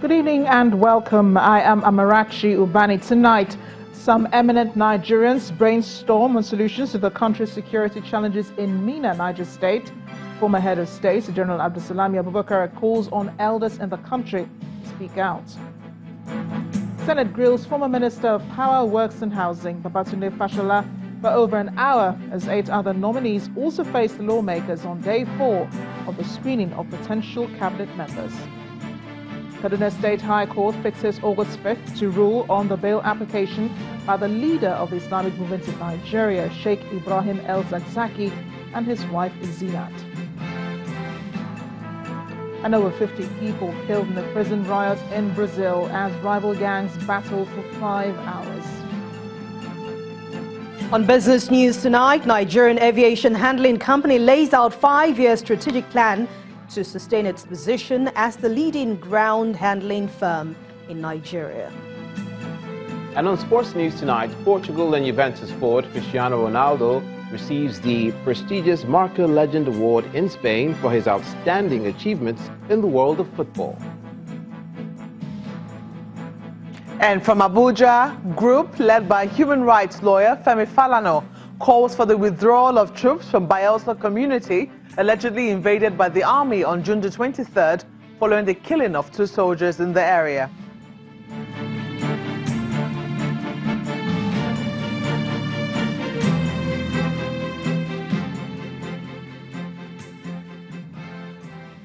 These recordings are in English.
Good evening and welcome. I am Amarachi Ubani. Tonight, some eminent Nigerians brainstorm on solutions to the country's security challenges in Minna, Niger State. Former head of state, General Abdulsalami Abubakar, calls on elders in the country to speak out. Senate grills former Minister of Power, Works and Housing, Babatunde Fashola, for over an hour as 8 other nominees also face the lawmakers on day 4 of the screening of potential cabinet members. Kaduna State High Court fixes August 5th to rule on the bail application by the leader of the Islamic movement in Nigeria, Sheikh Ibrahim El-Zakzaki, and his wife Zinat. And over 50 people killed in a prison riot in Brazil as rival gangs battled for 5 hours. On business news tonight, Nigerian Aviation Handling Company lays out 5-year strategic plan to sustain its position as the leading ground handling firm in Nigeria. And on sports news tonight, Portugal and Juventus forward Cristiano Ronaldo receives the prestigious Marca Legend Award in Spain for his outstanding achievements in the world of football. And from Abuja, group led by human rights lawyer Femi Falana calls for the withdrawal of troops from Bayelsa community allegedly invaded by the army on June the 23rd following the killing of 2 soldiers in the area.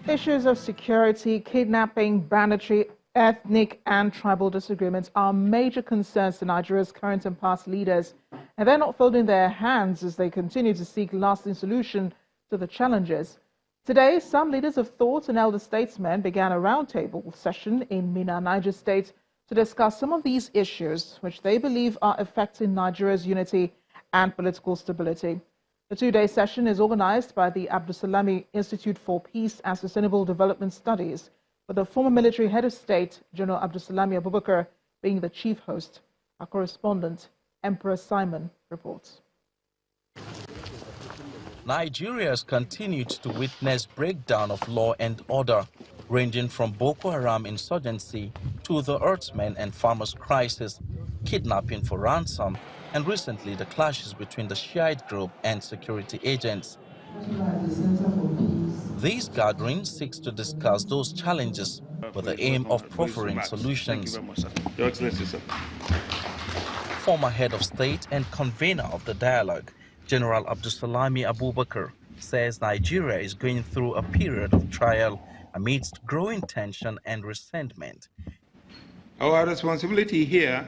Issues of security, kidnapping, banditry, ethnic and tribal disagreements are major concerns to Nigeria's current and past leaders, and they're not folding their hands as they continue to seek lasting solution to the challenges. Today, some leaders of thought and elder statesmen began a roundtable session in Minna, Niger State, to discuss some of these issues which they believe are affecting Nigeria's unity and political stability. The 2-day session is organized by the Abdulsalami Institute for Peace and Sustainable Development Studies, with the former military head of state, General Abdulsalami Abubakar, being the chief host. Our correspondent, Emperor Simon, reports. Nigeria has continued to witness breakdown of law and order, ranging from Boko Haram insurgency to the herdsmen and farmers crisis, kidnapping for ransom, and recently the clashes between the Shiite group and security agents. These gatherings seek to discuss those challenges with the aim of proffering solutions. Your Excellency, sir. Former head of state and convener of the dialogue, General Abdulsalami Abubakar, says Nigeria is going through a period of trial amidst growing tension and resentment. Our responsibility here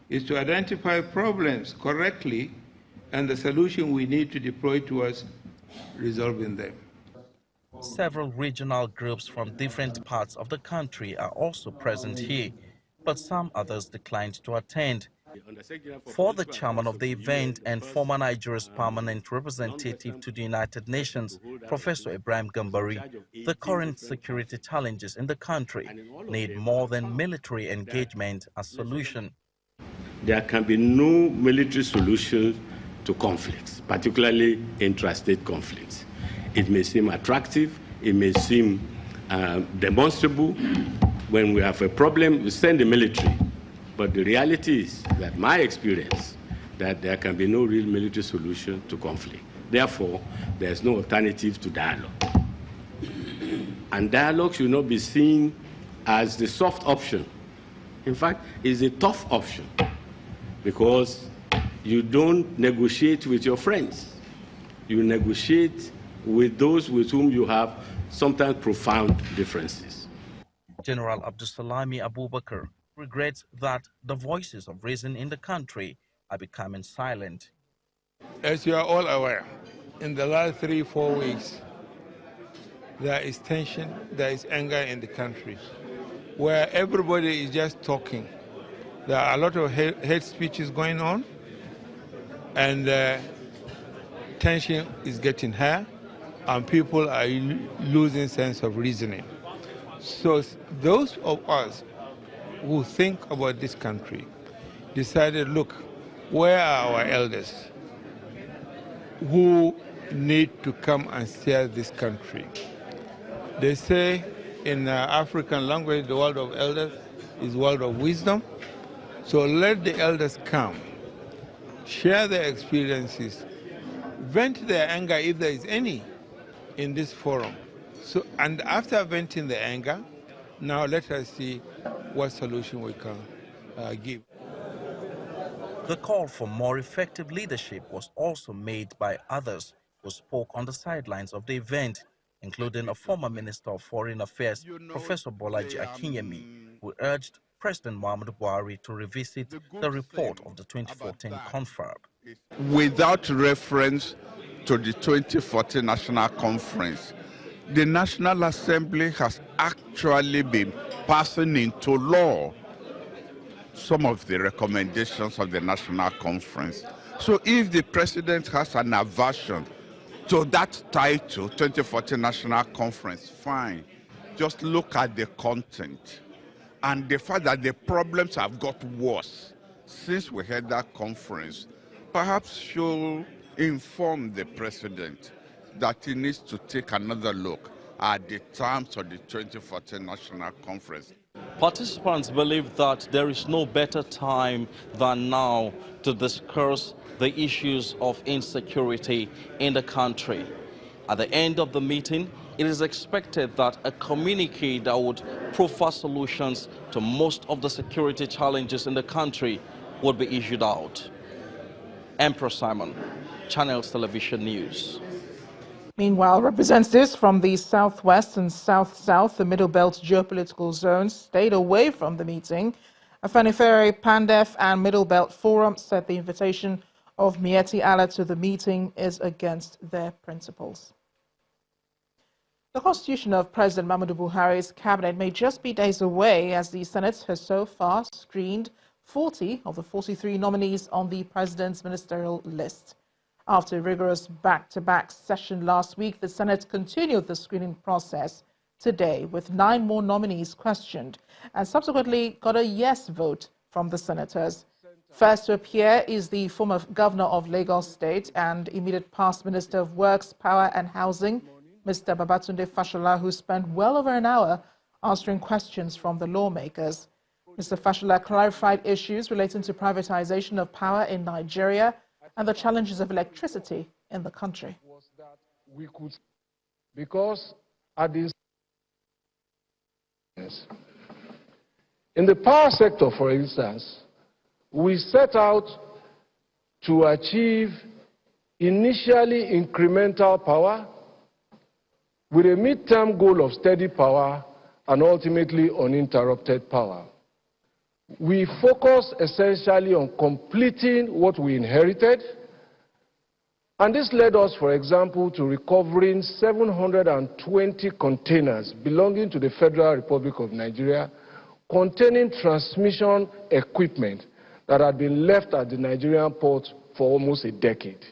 is to identify problems correctly and the solution we need to deploy towards resolving them. Several regional groups from different parts of the country are also present here, but some others declined to attend. For the chairman of the event and former Nigeria's permanent representative to the United Nations, Professor Ibrahim Gambari, the current security challenges in the country need more than military engagement as solution. There can be no military solution to conflicts, particularly intrastate conflicts. It may seem attractive, it may seem demonstrable. When we have a problem, we send the military. But the reality is that my experience, that there can be no real military solution to conflict. Therefore, there's no alternative to dialogue. And dialogue should not be seen as the soft option. In fact, it's a tough option because you don't negotiate with your friends. You negotiate with those with whom you have sometimes profound differences. General Abdulsalami Abubakar regrets that the voices of reason in the country are becoming silent. As you are all aware, in the last 3-4 weeks, there is tension, there is anger in the country, where everybody is just talking. There are a lot of hate speeches going on, and tension is getting higher, and people are losing sense of reasoning. So those of us who think about this country decided, look, where are our elders who need to come and steer this country? They say in African language, the word of elders is word of wisdom. So let the elders come, share their experiences, vent their anger if there is any in this forum. So, and after venting the anger, now let us see what solution we can give. The call for more effective leadership was also made by others who spoke on the sidelines of the event, including a former Minister of Foreign Affairs, Professor Bolaji Akinyemi, who urged President Muhammadu Buhari to revisit the report of the 2014 confab. Without reference to the 2014 National Conference, the National Assembly has actually been passing into law some of the recommendations of the National Conference. So if the President has an aversion to that title, 2014 National Conference, fine. Just look at the content and the fact that the problems have got worse since we had that conference. Perhaps should inform the President that he needs to take another look at the terms of the 2014 National Conference. Participants believe that there is no better time than now to discuss the issues of insecurity in the country. At the end of the meeting, it is expected that a communique that would proffer solutions to most of the security challenges in the country would be issued out. Emperor Simon, Channels Television News. Meanwhile, representatives from the Southwest and South-South, the Middle Belt geopolitical zones, stayed away from the meeting. Afenifere, Pandef and Middle Belt Forum said the invitation of Miyetti Allah to the meeting is against their principles. The constitution of President Muhammadu Buhari's cabinet may just be days away, as the Senate has so far screened 40 of the 43 nominees on the president's ministerial list. After a rigorous back-to-back session last week, the Senate continued the screening process today with 9 more nominees questioned and subsequently got a yes vote from the senators. First to appear is the former governor of Lagos State and immediate past Minister of Works, Power and Housing, Mr. Babatunde Fashola, who spent well over an hour answering questions from the lawmakers. Mr. Fashola clarified issues relating to privatization of power in Nigeria and the challenges of electricity in the country. Because at this, in the power sector, for instance, we set out to achieve initially incremental power with a midterm goal of steady power and ultimately uninterrupted power. We focus essentially on completing what we inherited, and this led us, for example, to recovering 720 containers belonging to the Federal Republic of Nigeria containing transmission equipment that had been left at the Nigerian port for almost a decade.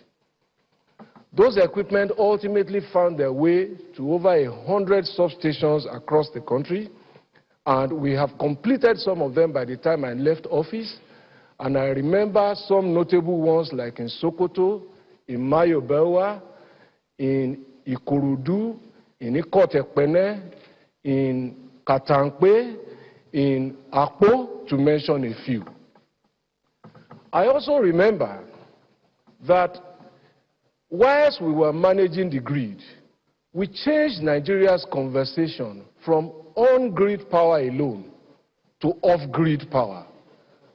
Those equipment ultimately found their way to over 100 substations across the country, and we have completed some of them by the time I left office. And I remember some notable ones like in Sokoto, in Mayobelwa, in Ikurudu, in Ikotekpene, in Katankpe, in Akpo, to mention a few. I also remember that whilst we were managing the grid, we changed Nigeria's conversation from on-grid power alone to off-grid power.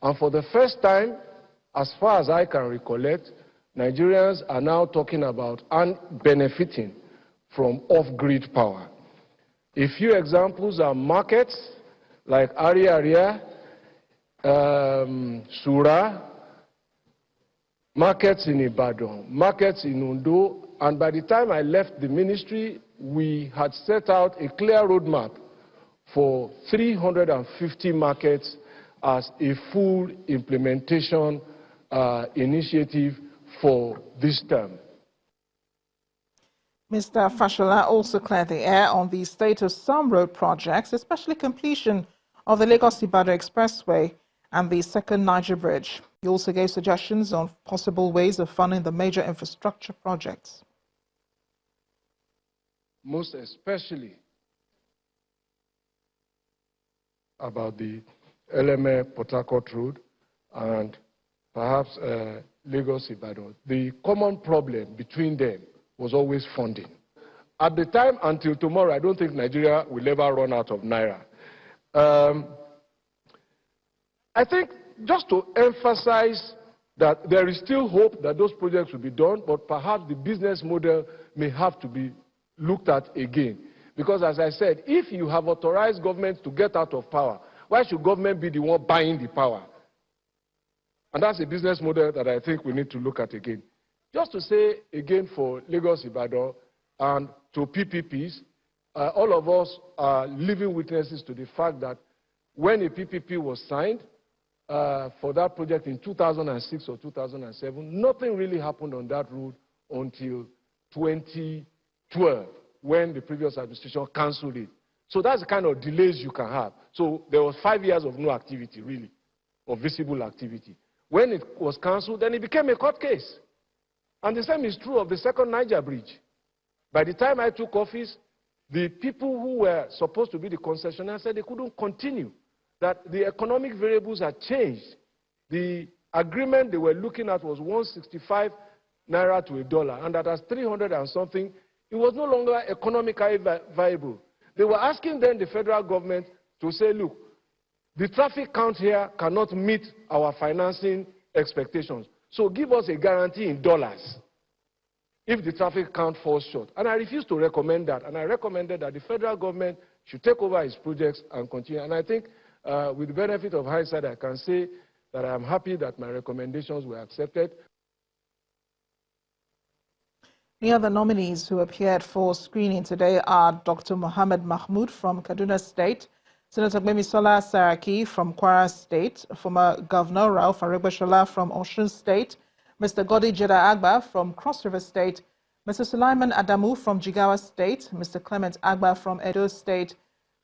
And for the first time, as far as I can recollect, Nigerians are now talking about and benefiting from off-grid power. A few examples are markets like Ari, Sura, markets in Ibadan, markets in Ondo, and by the time I left the ministry, we had set out a clear roadmap for 350 markets as a full implementation initiative for this term. Mr. Fashola also cleared the air on the state of some road projects, especially completion of the Lagos-Ibadan Expressway and the second Niger Bridge. He also gave suggestions on possible ways of funding the major infrastructure projects. Most especially about the Port Harcourt Road and perhaps Lagos-Ibadan. The common problem between them was always funding. At the time until tomorrow, I don't think Nigeria will ever run out of naira. I think just to emphasize that there is still hope that those projects will be done, but perhaps the business model may have to be looked at again. Because as I said, if you have authorized government to get out of power, why should government be the one buying the power? And that's a business model that I think we need to look at again. Just to say again for Lagos-Ibadan and to PPPs, all of us are living witnesses to the fact that when a PPP was signed for that project in 2006 or 2007, nothing really happened on that road until 2012, when the previous administration cancelled it. So that's the kind of delays you can have. So there was 5 years of no activity, really, of visible activity. When it was cancelled, then it became a court case. And the same is true of the second Niger Bridge. By the time I took office, the people who were supposed to be the concessionaires said they couldn't continue, that the economic variables had changed. The agreement they were looking at was 165 naira to $1, and that as 300 and something, it was no longer economically viable. They were asking then the federal government to say, look, the traffic count here cannot meet our financing expectations. So give us a guarantee in dollars if the traffic count falls short. And I refused to recommend that. And I recommended that the federal government should take over its projects and continue. And I think with the benefit of hindsight, I can say that I am happy that my recommendations were accepted. The other nominees who appeared for screening today are Dr. Mohammed Mahmood from Kaduna State, Senator Gbemisola Saraki from Kwara State, former Governor Ralph Aregbesola from Osun State, Mr. Godi Jeda Agba from Cross River State, Mr. Sulaiman Adamu from Jigawa State, Mr. Clement Agba from Edo State,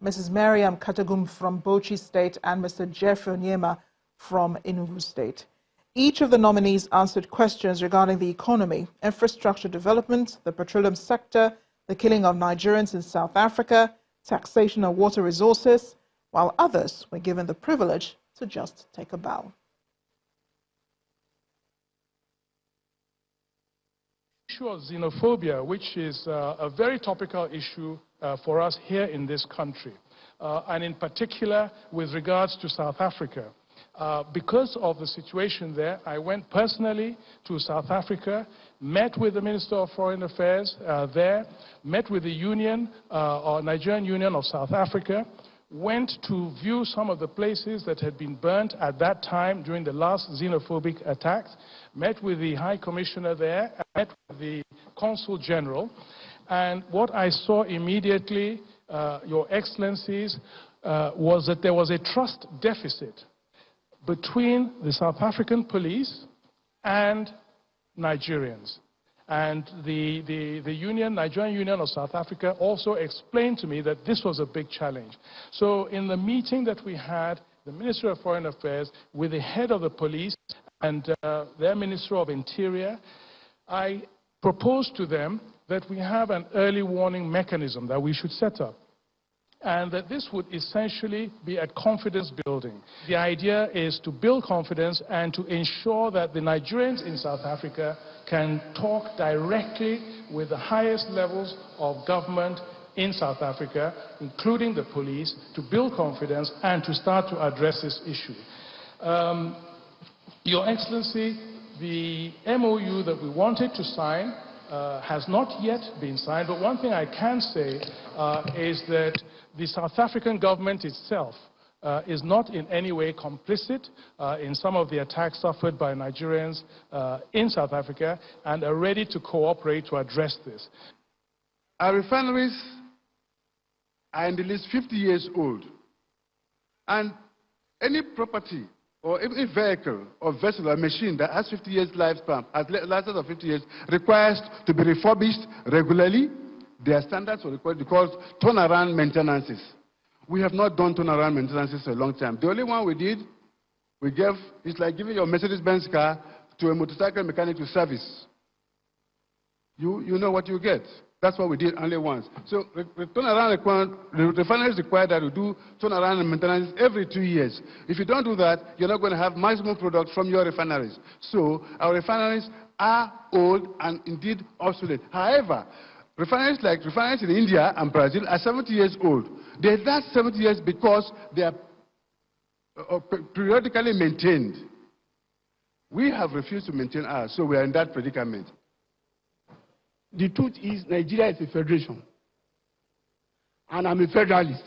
Mrs. Mariam Katagum from Bauchi State, and Mr. Jeffrey Onyema from Enugu State. Each of the nominees answered questions regarding the economy, infrastructure development, the petroleum sector, the killing of Nigerians in South Africa, taxation of water resources, while others were given the privilege to just take a bow. Issue of xenophobia, which is a very topical issue for us here in this country, and in particular with regards to South Africa. Because of the situation there, I went personally to South Africa, met with the Minister of Foreign Affairs there, met with the Union, or Nigerian Union of South Africa, went to view some of the places that had been burnt at that time during the last xenophobic attacks, met with the High Commissioner there, met with the Consul General, and what I saw immediately, Your Excellencies, was that there was a trust deficit between the South African police and Nigerians. And the Nigerian Union of South Africa also explained to me that this was a big challenge. So in the meeting that we had, the Ministry of Foreign Affairs with the head of the police and their Minister of Interior, I proposed to them that we have an early warning mechanism that we should set up, and that this would essentially be a confidence building. The idea is to build confidence and to ensure that the Nigerians in South Africa can talk directly with the highest levels of government in South Africa, including the police, to build confidence and to start to address this issue. Your Excellency, the MOU that we wanted to sign has not yet been signed, but one thing I can say is that the South African government itself is not in any way complicit in some of the attacks suffered by Nigerians in South Africa, and are ready to cooperate to address this. Our refineries are in the least 50 years old, and any property or any vehicle or vessel or machine that has 50 years lifespan, has lasted of 50 years, requires to be refurbished regularly. Their standards are required because turnaround maintenances. We have not done turnaround maintenances for a long time. The only one we did, it's like giving your Mercedes-Benz car to a motorcycle mechanic to service. You know what you get. That's what we did only once. So the refineries require that we do turnaround and maintenance every 2 years. If you don't do that, you're not going to have maximum product from your refineries. So our refineries are old and indeed obsolete. However, refineries in India and Brazil are 70 years old. They last 70 years because they are periodically maintained. We have refused to maintain ours, so we are in that predicament. The truth is, Nigeria is a federation, and I'm a federalist.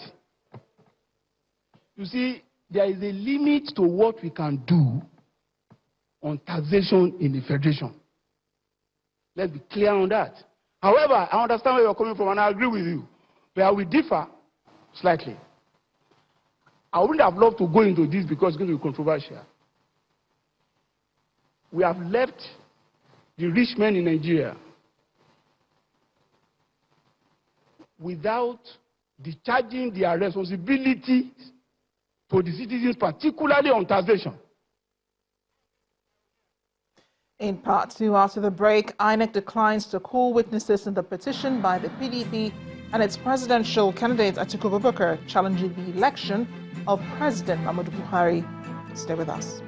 You see, there is a limit to what we can do on taxation in the federation. Let's be clear on that. However, I understand where you're coming from, and I agree with you, but we differ slightly. I wouldn't have loved to go into this because it's going to be controversial. We have left the rich men in Nigeria without discharging their responsibilities to the citizens, particularly on taxation. In part two, after the break, INEC declines to call witnesses in the petition by the PDP and its presidential candidate Atiku Abubakar challenging the election of President Muhammadu Buhari. Stay with us.